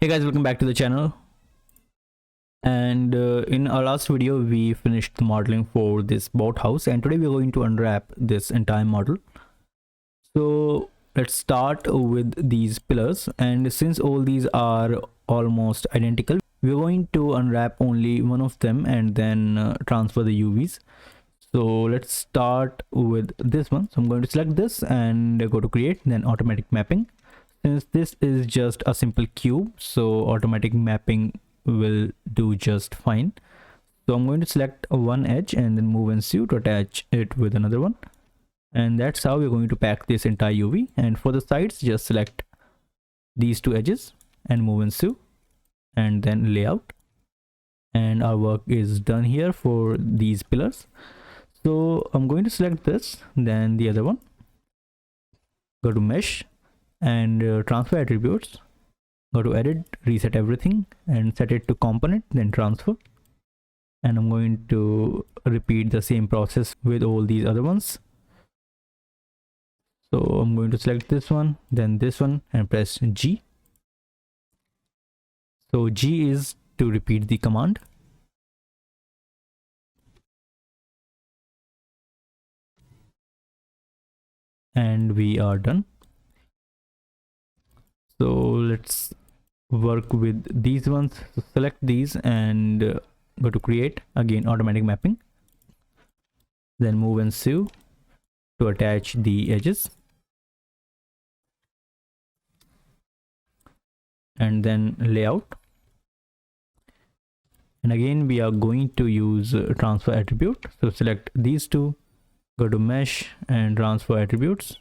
Hey guys, welcome back to the channel. And in our last video we finished the modeling for this boathouse, and today we're going to unwrap this entire model. So let's start with these pillars, and since all these are almost identical, we're going to unwrap only one of them and then transfer the UVs. So let's start with this one. So I'm going to select this and go to create, then automatic mapping. Since this is just a simple cube, so automatic mapping will do just fine. So I'm going to select one edge and then move and sew to attach it with another one. And that's how we're going to pack this entire UV. And for the sides, just select these two edges and move and sew and then layout. And our work is done here for these pillars. So I'm going to select this, then the other one. Go to mesh and transfer attributes. Go to edit, reset everything and set it to component, then transfer. And I'm going to repeat the same process with all these other ones. So I'm going to select this one, then this one, and press G. So G is to repeat the command. And we are done. So let's work with these ones. So select these and go to create, again automatic mapping, then move and sew to attach the edges, and then layout. And again we are going to use transfer attribute. So select these two, go to mesh and transfer attributes.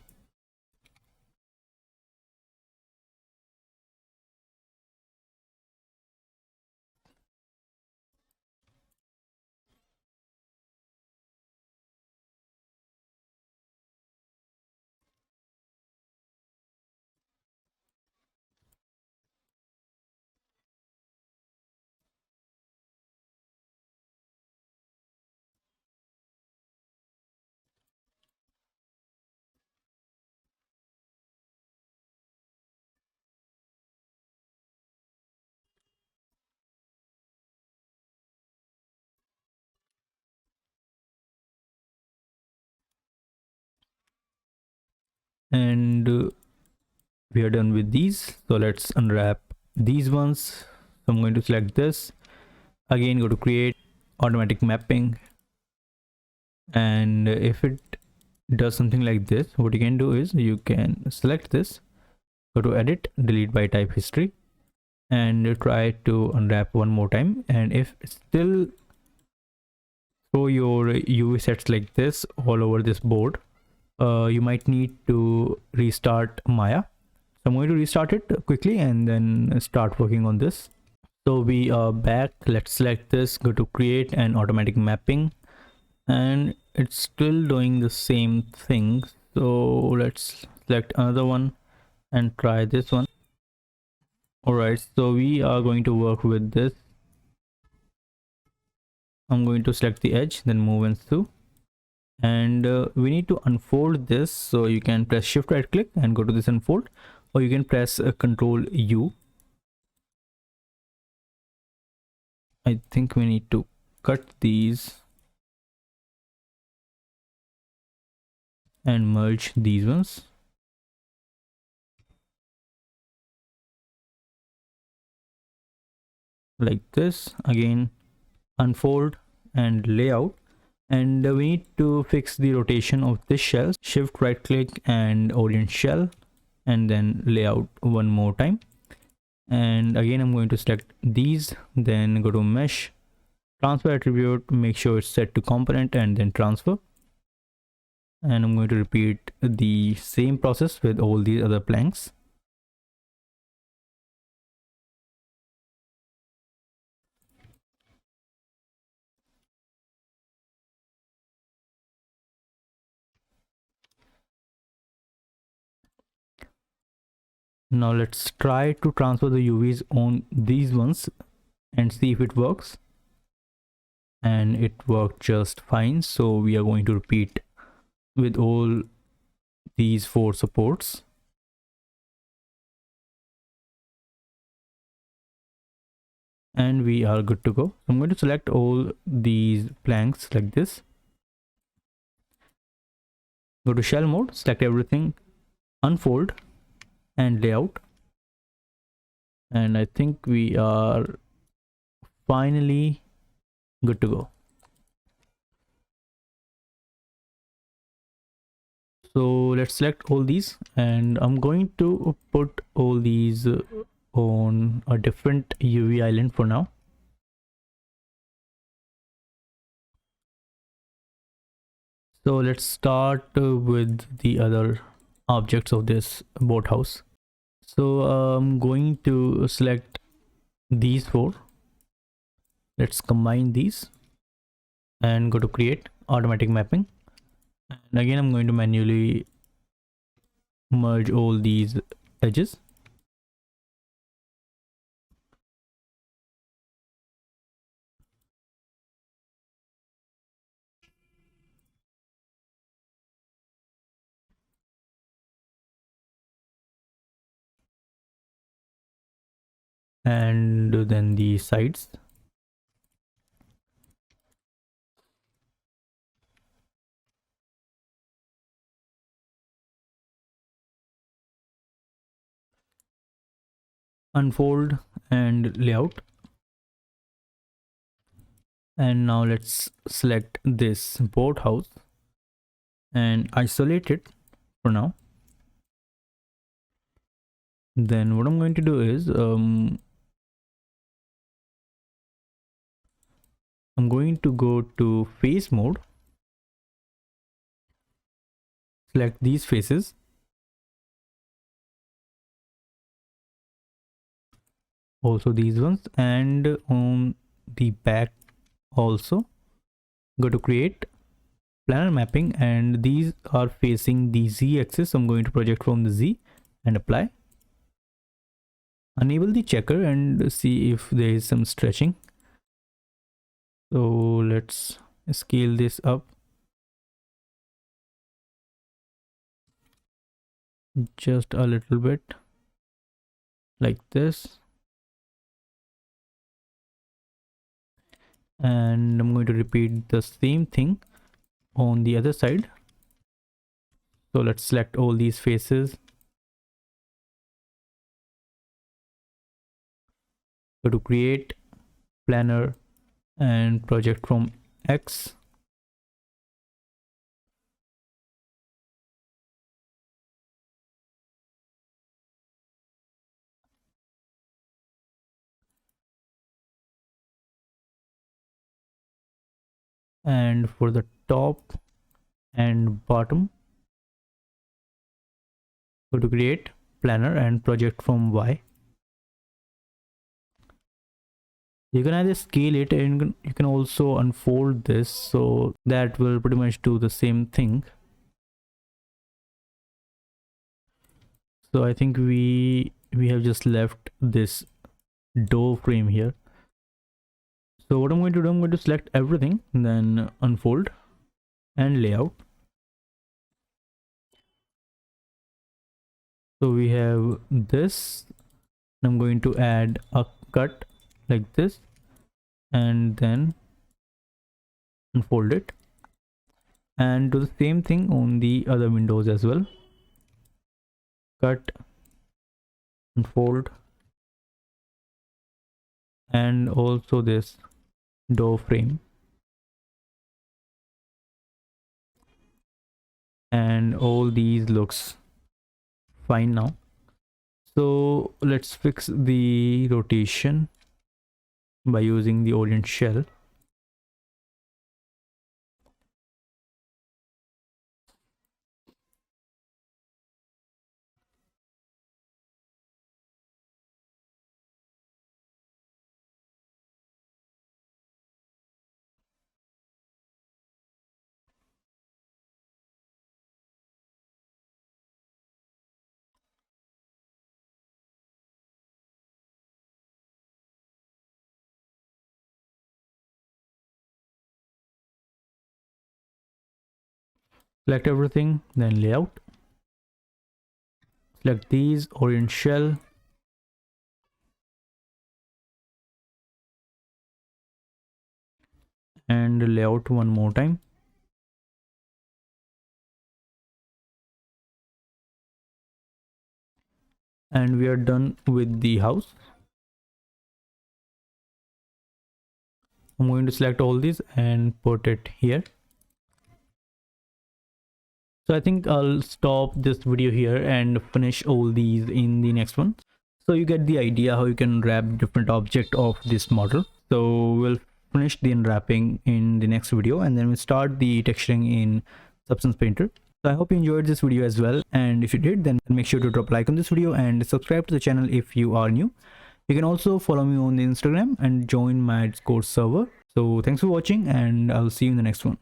And we are done with these. So let's unwrap these ones. So I'm going to select this, again go to create, automatic mapping, and if it does something like this, what you can do is you can select this, go to edit, delete by type history, and try to unwrap one more time. And if it's still show your UV sets like this all over this board, you might need to restart Maya. So I'm going to restart it quickly and then start working on this. So we are back. Let's select this, go to create and automatic mapping, and it's still doing the same thing. So let's select another one and try this one. All right, so we are going to work with this. I'm going to select the edge, then move and sew, and we need to unfold this. So you can press shift right click and go to this unfold, or you can press control U. I think we need to cut these and merge these ones. Like this, again unfold and layout. And we need to fix the rotation of this shell. Shift right click and orient shell, and then layout one more time. And again I'm going to select these, then go to mesh, transfer attribute, make sure it's set to component, and then transfer. And I'm going to repeat the same process with all these other planks. Now let's try to transfer the UVs on these ones and see if it works. And it worked just fine. So we are going to repeat with all these 4 supports. and we are good to go. So I'm going to select all these planks like this, go to shell mode, select everything, unfold and layout, and I think we are finally good to go. So let's select all these, and I'm going to put all these on a different UV island for now. So let's start with the other objects of this boathouse. So I'm going to select these four. Let's combine these and go to create automatic mapping. And again, I'm going to manually merge all these edges. And then the sides. Unfold and layout. And now let's select this boathouse and isolate it for now. Then what I'm going to do is I'm going to go to face mode, select these faces, also these ones, and on the back also go to create planar mapping, and these are facing the Z axis. I'm going to project from the Z and apply. Enable the checker and see if there is some stretching. So let's scale this up just a little bit like this, and I'm going to repeat the same thing on the other side. So let's select all these faces, go to create planar and project from X. And for the top and bottom, go to create planar and project from Y. You can either scale it and you can also unfold this, so that will pretty much do the same thing. So I think we have just left this door frame here. So what I'm going to do, I'm going to select everything, then unfold and layout. So we have this. I'm going to add a cut like this and then unfold it, and do the same thing on the other windows as well. Cut, unfold, and also this door frame, and all these looks fine now. So let's fix the rotation by using the orient shell. Select everything, then layout. Select these, orient shell, and layout one more time. And we are done with the house. I'm going to select all these and put it here. So I think I'll stop this video here and finish all these in the next one. So you get the idea how you can wrap different object of this model. So we'll finish the unwrapping in the next video, and then we'll start the texturing in Substance Painter. So I hope you enjoyed this video as well, and if you did, then make sure to drop a like on this video and subscribe to the channel if you are new. You can also follow me on the Instagram and join my Discord server. So thanks for watching, and I'll see you in the next one.